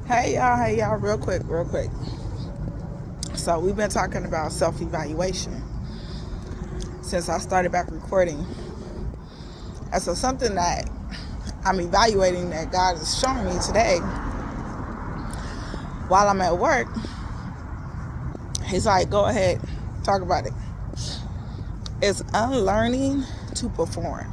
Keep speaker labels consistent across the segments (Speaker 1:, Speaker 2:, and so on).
Speaker 1: Hey y'all, real quick. So we've been talking about self-evaluation since I started back recording. And so something that I'm evaluating that God is showing me today while I'm at work, He's like, go ahead, talk about it. It's unlearning to perform.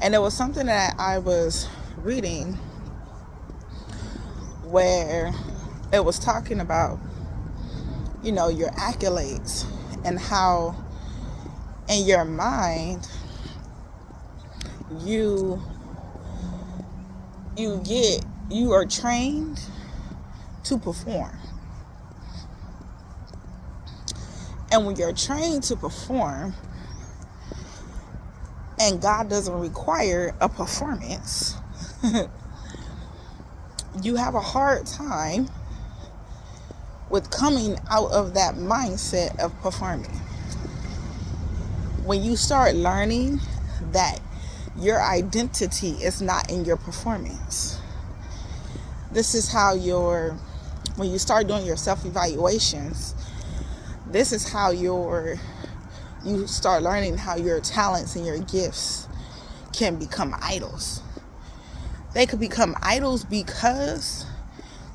Speaker 1: And it was something that I was reading where it was talking about, your accolades and how in your mind you you are trained to perform. And when you're trained to perform and God doesn't require a performance, you have a hard time with coming out of that mindset of performing. When you start learning that your identity is not in your performance, this is how when you start doing your self-evaluations, this is how you start learning how your talents and your gifts can become idols. They could become idols because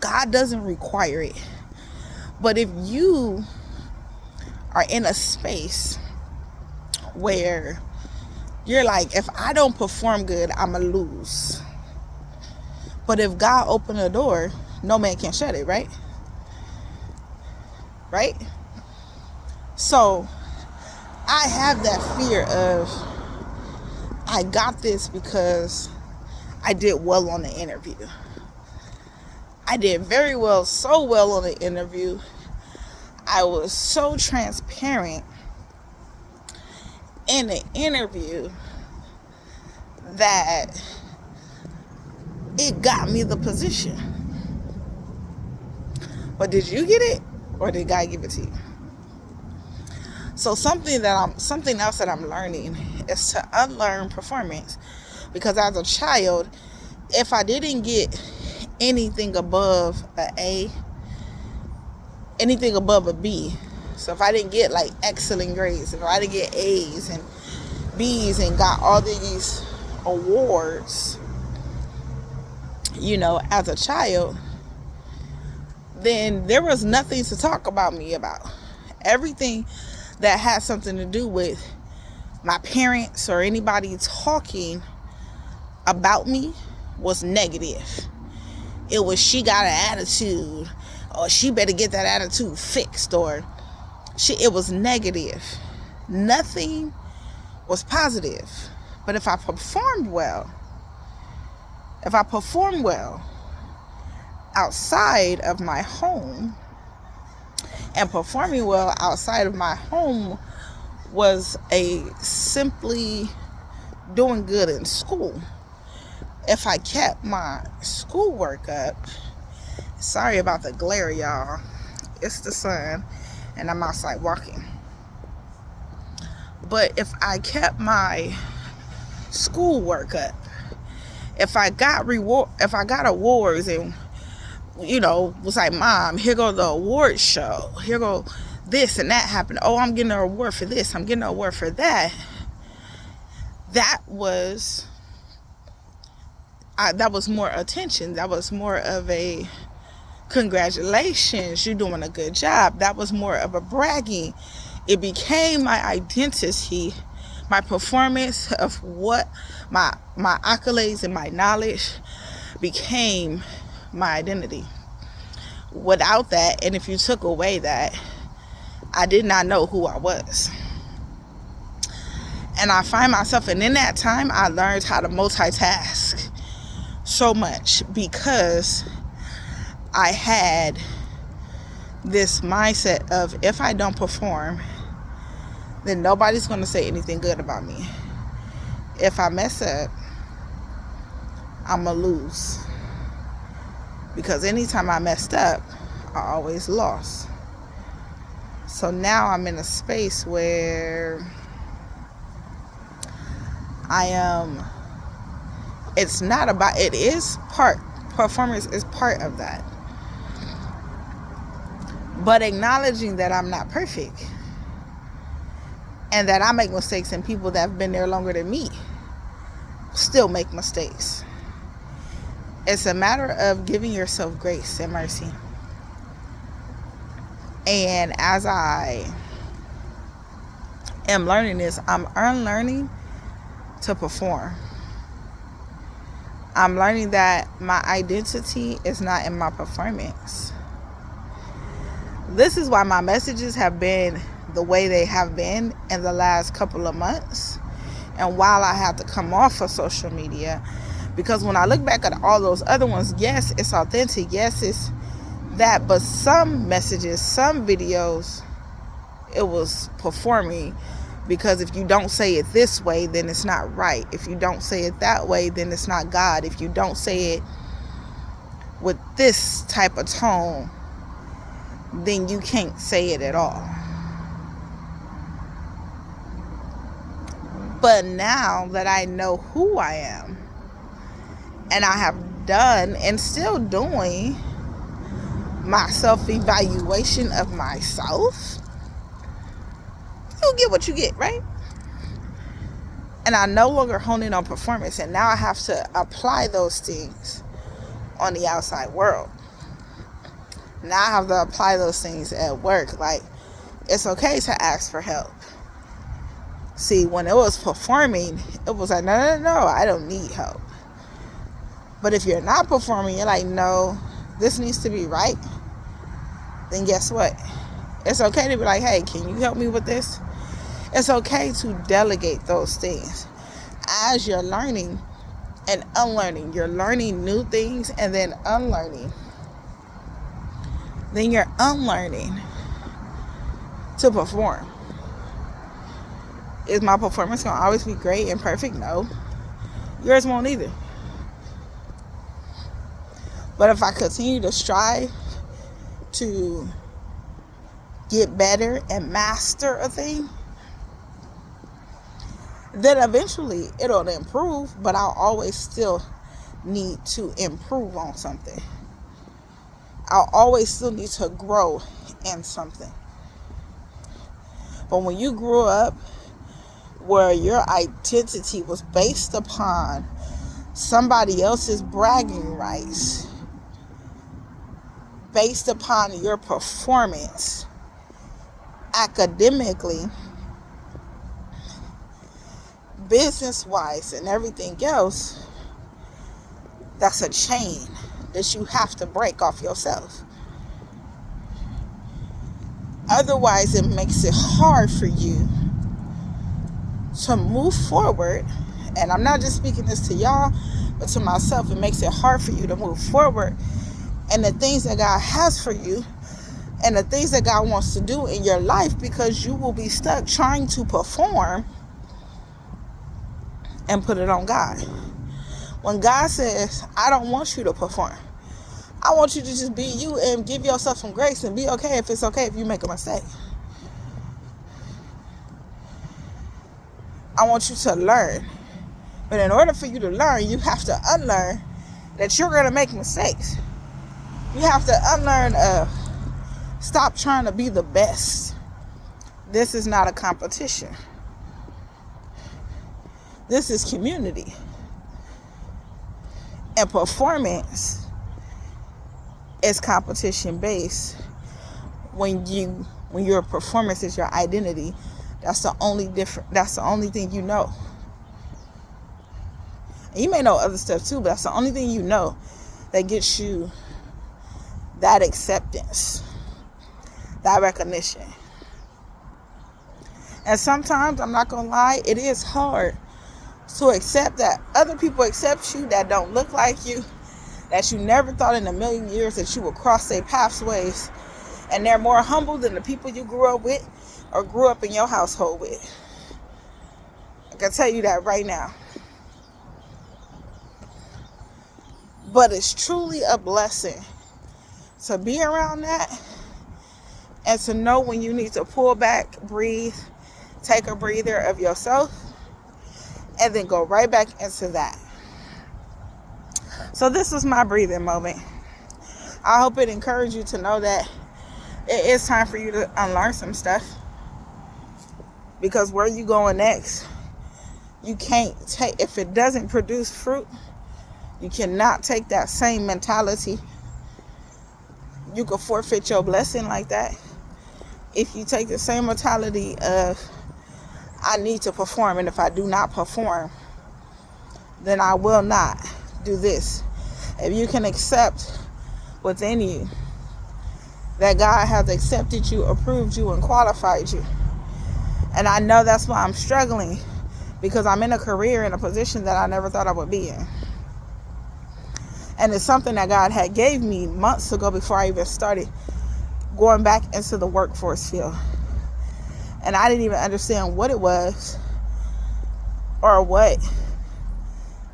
Speaker 1: God doesn't require it. But if you are in a space where you're like, if I don't perform good, I'm going to lose. But if God opened the door, no man can shut it, right? Right? So I have that fear of, I got this because I did well on the interview. I did very well, so well on the interview. I was so transparent in the interview that it got me the position. But did you get it, or did God give it to you? So something else that I'm learning is to unlearn performance. Because as a child, if I didn't get anything above an A, anything above a B, so if I didn't get like excellent grades, if I didn't get A's and B's and got all these awards, as a child, then there was nothing to talk about me about. Everything that had something to do with my parents or anybody talking about me was negative. It was, she got an attitude, or she better get that attitude fixed, or it was negative. Nothing was positive. But if I performed well outside of my home, and performing well outside of my home was simply doing good in school. If I kept my schoolwork up, sorry about the glare, y'all. It's the sun, and I'm outside walking. But if I kept my schoolwork up, if I got awards and was like, Mom, here go the award show. Here go this and that happened. Oh, I'm getting an award for this. I'm getting an award for that. That was more attention. That was more of a congratulations, you're doing a good job. That was more of a bragging. It became my identity, my performance of what my accolades and my knowledge became my identity. Without that, and if you took away that, I did not know who I was. And I find myself, and in that time, I learned how to multitask so much because I had this mindset of, if I don't perform, then nobody's going to say anything good about me. If I mess up, I'm going to lose. Because anytime I messed up, I always lost. So now I'm in a space where it is part performance is part of that. But acknowledging that I'm not perfect and that I make mistakes, and people that have been there longer than me still make mistakes. It's a matter of giving yourself grace and mercy. And as I am learning this, I'm unlearning to perform. I'm learning that my identity is not in my performance. This is why my messages have been the way they have been in the last couple of months. And while I had to come off of social media, because when I look back at all those other ones, yes, it's authentic. Yes, it's that. But some messages, some videos, it was performing. Because if you don't say it this way, then it's not right. If you don't say it that way, then it's not God. If you don't say it with this type of tone, then you can't say it at all. But now that I know who I am, and I have done and still doing my self-evaluation of myself, you get what you get, right? And I no longer hone in on performance, and now I have to apply those things on the outside world. Now I have to apply those things at work. Like, it's okay to ask for help. See, when it was performing, it was like, no, I don't need help. But if you're not performing, you're like, no, this needs to be right. Then guess what? It's okay to be like, hey, can you help me with this? It's okay to delegate those things. As you're learning and unlearning, you're learning new things and then unlearning. Then you're unlearning to perform. Is my performance going to always be great and perfect? No. Yours won't either. But if I continue to strive to get better and master a thing, then eventually it'll improve, but I'll always still need to improve on something. I'll always still need to grow in something. But when you grew up where your identity was based upon somebody else's bragging rights, based upon your performance academically, business-wise, and everything else, that's a chain that you have to break off yourself. Otherwise, it makes it hard for you to move forward. And I'm not just speaking this to y'all, but to myself. It makes it hard for you to move forward and the things that God has for you and the things that God wants to do in your life, because you will be stuck trying to perform and put it on God. When God says, I don't want you to perform. I want you to just be you and give yourself some grace and be okay if it's okay if you make a mistake. I want you to learn. But in order for you to learn, you have to unlearn that you're going to make mistakes. You have to unlearn stop trying to be the best. This is not a competition. This is community. And performance is competition based. When your performance is your identity, that's the only thing you know. And you may know other stuff too, but that's the only thing you know that gets you that acceptance, that recognition. And sometimes, I'm not gonna lie, it is hard to accept that other people accept you that don't look like you, that you never thought in a million years that you would cross their pathways, and they're more humble than the people you grew up with or grew up in your household with. I can tell you that right now. But it's truly a blessing to be around that and to know when you need to pull back, breathe, take a breather of yourself, and then go right back into that. So this was my breathing moment. I hope it encouraged you to know that it is time for you to unlearn some stuff. Because where you going next, you can't take, if it doesn't produce fruit, you cannot take that same mentality. You could forfeit your blessing like that if you take the same mentality of, I need to perform, and if I do not perform, then I will not do this. If you can accept within you that God has accepted you, approved you, and qualified you. And I know that's why I'm struggling, because I'm in a career, in a position that I never thought I would be in. And it's something that God had gave me months ago before I even started going back into the workforce field. And I didn't even understand what it was or what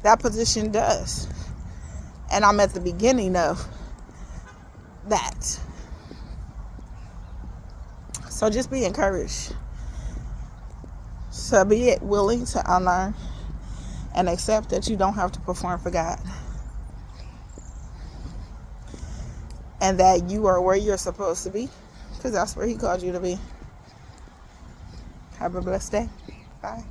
Speaker 1: that position does. And I'm at the beginning of that. So just be encouraged. So be willing to unlearn and accept that you don't have to perform for God. And that you are where you're supposed to be, because that's where He called you to be. Have a blessed day. Bye.